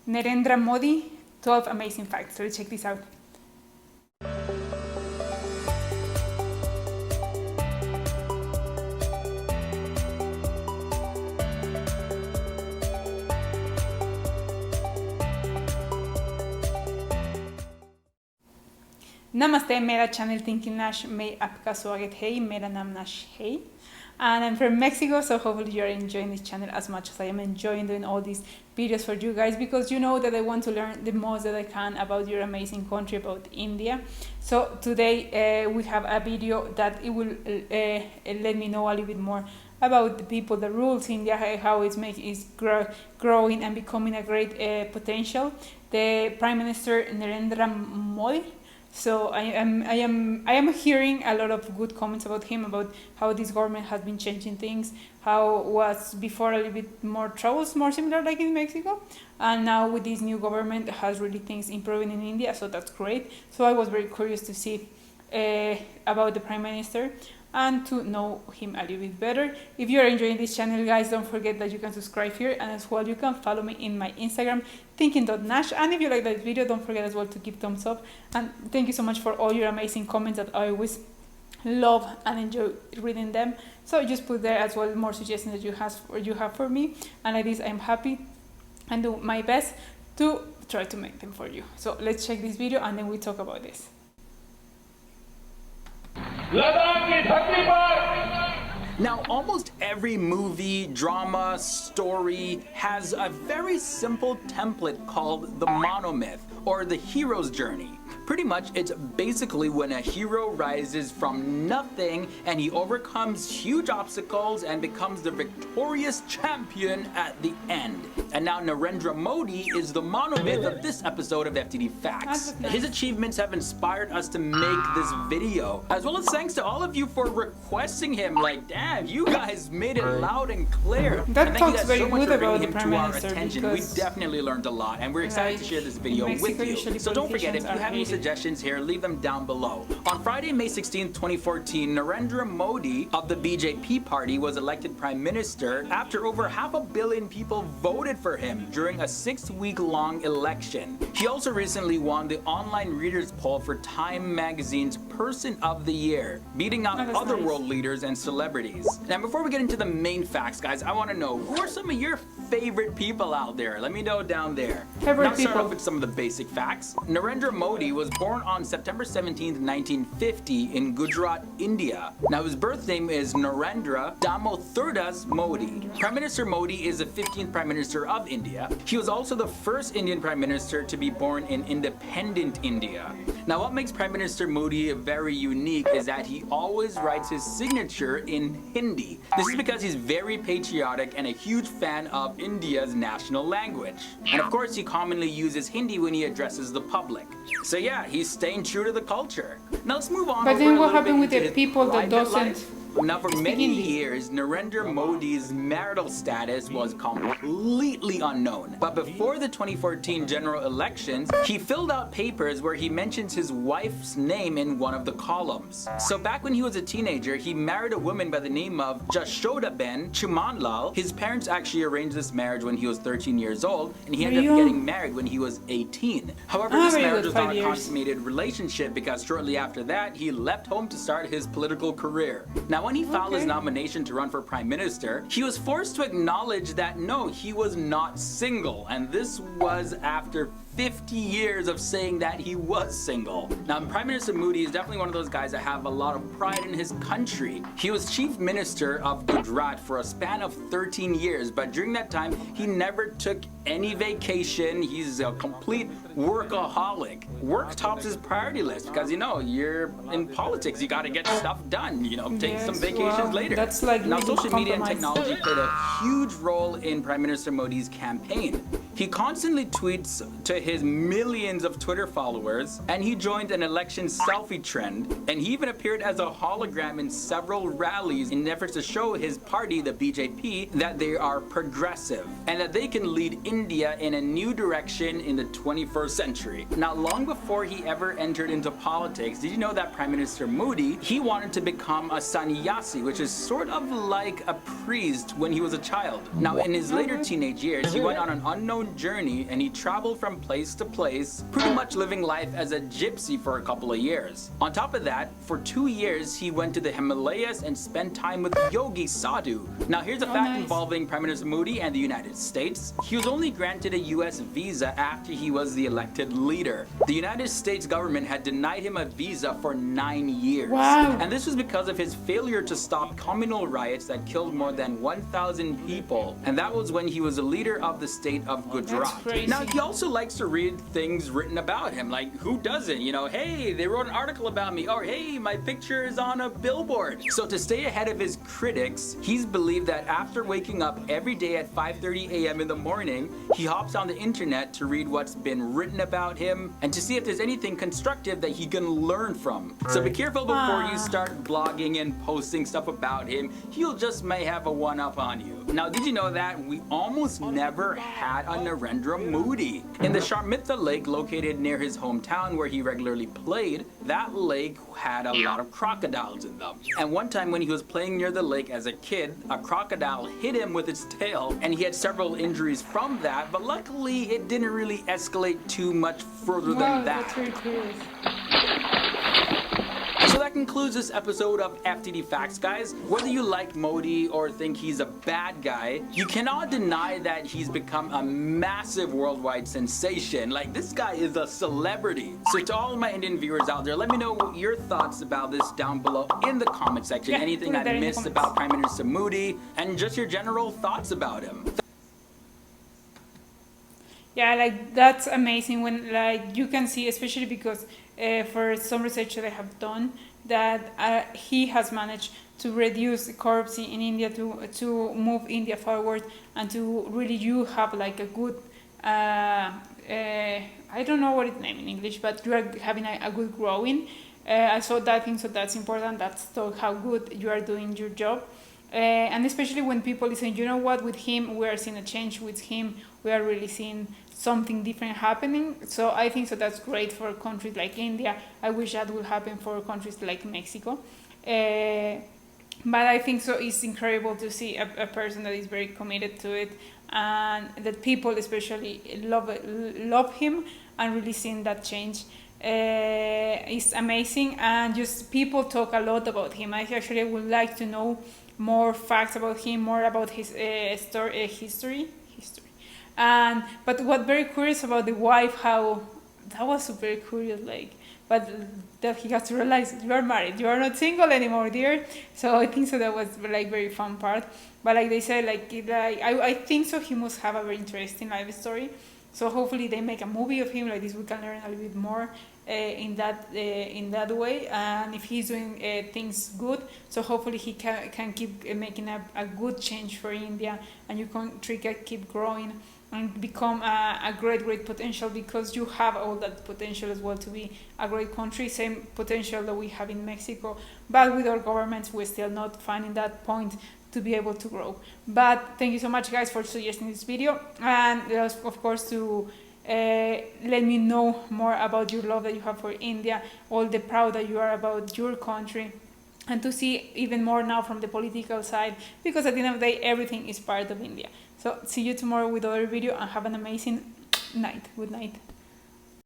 Narendra Modi, 12 amazing facts. So let's check this out. नमस्ते मेरा channel thinking Nash में आपका स्वागत है मेरा नाम नैश है and I'm from Mexico, so hopefully you're enjoying this channel as much as I am enjoying doing all these videos for you guys, because you know that I want to learn the most that I can about your amazing country, about India. So today we have a video that it will let me know a little bit more about the people that rules India, how it's growing and becoming a great potential. The Prime Minister Narendra Modi. So I am hearing a lot of good comments about him, about how this government has been changing things, how was before a little bit more troubles, more similar like in Mexico, and now with this new government has really things improving in India, so that's great. So I was very curious to see about the Prime Minister and to know him a little bit better. If you're enjoying this channel, guys, don't forget that you can subscribe here, and as well you can follow me in my Instagram, thinking.nash. And if you like that video, don't forget as well to give thumbs up. And thank you so much for all your amazing comments that I always love and enjoy reading them. So just put there as well more suggestions that you have for me, and like this I'm happy and do my best to try to make them for you. So let's check this video and then we talk about this. Now, almost every movie, drama, story has a very simple template called the monomyth, or the hero's journey. Pretty much, it's basically when a hero rises from nothing and he overcomes huge obstacles and becomes the victorious champion at the end. And now Narendra Modi is the monomyth of this episode of FTD Facts. His achievements have inspired us to make this video, as well as thanks to all of you for requesting him. Like, damn, you guys made it loud and clear. That talks very good about the Prime Minister, we definitely learned a lot, and we're excited to share this video with you. So don't forget, if you have any suggestions here, leave them down below. On Friday, May 16, 2014, Narendra Modi of the BJP party was elected Prime Minister after over 500 million people voted for him during a 6-week-long election. He also recently won the online readers poll for Time magazine's Person of the Year, beating out other world leaders and celebrities. Now, before we get into the main facts, guys, I want to know, who are some of your favorite people out there? Let me know down there. Now, start off with some of the basic facts. Narendra Modi was born on September 17, 1950 in Gujarat, India. Now, his birth name is Narendra Damodhardas Modi. Prime Minister Modi is the 15th Prime Minister of India. He was also the first Indian Prime Minister to be born in independent India. Now, what makes Prime Minister Modi very unique is that he always writes his signature in Hindi. This is because he's very patriotic and a huge fan of India's national language. And of course, he commonly uses Hindi when he addresses the public. So yeah, he's staying true to the culture. Now let's move on. But then what happened with the people that doesn't? Now, for many years, Narendra Modi's marital status was completely unknown. But before the 2014 general elections, he filled out papers where he mentions his wife's name in one of the columns. So back when he was a teenager, he married a woman by the name of Jashodaben Chumanlal. His parents actually arranged this marriage when he was 13 years old, and he ended up getting married when he was 18. However, this marriage was not a consummated relationship because shortly after that, he left home to start his political career. Now, when he filed his nomination to run for Prime Minister, he was forced to acknowledge that no, he was not single, and this was after 50 years of saying that he was single. Now, Prime Minister Modi is definitely one of those guys that have a lot of pride in his country. He was Chief Minister of Gujarat for a span of 13 years, but during that time, he never took any vacation. He's a complete workaholic. Work tops his priority list because, you know, you're in politics, you gotta get stuff done, you know, take some vacations later. That's like now, social media and technology played a huge role in Prime Minister Modi's campaign. He constantly tweets to his millions of Twitter followers, and he joined an election selfie trend, and he even appeared as a hologram in several rallies in efforts to show his party, the BJP, that they are progressive and that they can lead India in a new direction in the 21st century. Now, long before he ever entered into politics, did you know that Prime Minister Modi, he wanted to become a sannyasi, which is sort of like a priest when he was a child. Now, in his later teenage years, he went on an unknown unknown journey, and he traveled from place to place, pretty much living life as a gypsy for a couple of years. On top of that, for 2 years he went to the Himalayas and spent time with Yogi Sadhu. Now here's a fact involving Prime Minister Modi and the United States. He was only granted a US visa after he was the elected leader. The United States government had denied him a visa for 9 years. Wow. And this was because of his failure to stop communal riots that killed more than 1,000 people. And that was when he was the leader of the state of Gujarat. Now he also likes to read things written about him. Like, who doesn't? You know, hey, they wrote an article about me, or hey, my picture is on a billboard. So to stay ahead of his critics, he's believed that after waking up every day at 5:30 a.m. in the morning, he hops on the internet to read what's been written about him and to see if there's anything constructive that he can learn from. So be careful before you start blogging and posting stuff about him. He'll just may have a one-up on you. Now, did you know that we almost never had a Narendra Modi? In the Sharmitha Lake located near his hometown where he regularly played, that lake had a lot of crocodiles in them. And one time when he was playing near the lake as a kid, a crocodile hit him with its tail and he had several injuries from that, but luckily it didn't really escalate too much further than that. That's really cool. So that concludes this episode of FTD Facts, guys. Whether you like Modi or think he's a bad guy, you cannot deny that he's become a massive worldwide sensation. Like, this guy is a celebrity. So to all my Indian viewers out there, let me know your thoughts about this down below in the comment section. Anything I missed about Prime Minister Modi, and just your general thoughts about him. Yeah, like, that's amazing when, like, you can see, especially because for some research that I have done, that he has managed to reduce corruption in India, to move India forward, and to really you have like a good I don't know what it's named in English, but you are having a good growing. So that's important. That's how good you are doing your job. And especially when people are saying, you know what, with him we are seeing a change, with him we are really seeing something different happening. So I think so that's great for countries like India. I wish that would happen for countries like Mexico. But I think so it's incredible to see a person that is very committed to it, and that people especially love him, and really seeing that change is amazing. And just people talk a lot about him. I actually would like to know more facts about him, more about his history. But what very curious about the wife, how that was very curious, like, but that he has to realize you are married, you are not single anymore, dear. So I think so that was like very fun part. But like they said, I think so he must have a very interesting life story. So hopefully they make a movie of him like this. We can learn a little bit more in that way. And if he's doing things good, so hopefully he can keep making a good change for India, and your country can keep growing and become a great potential, because you have all that potential as well to be a great country, same potential that we have in Mexico, but with our governments we're still not finding that point to be able to grow. But thank you so much, guys, for suggesting this video, and of course to let me know more about your love that you have for India, all the proud that you are about your country, and to see even more now from the political side, because at the end of the day everything is part of India. So see you tomorrow with another video, and have an amazing night. Good night.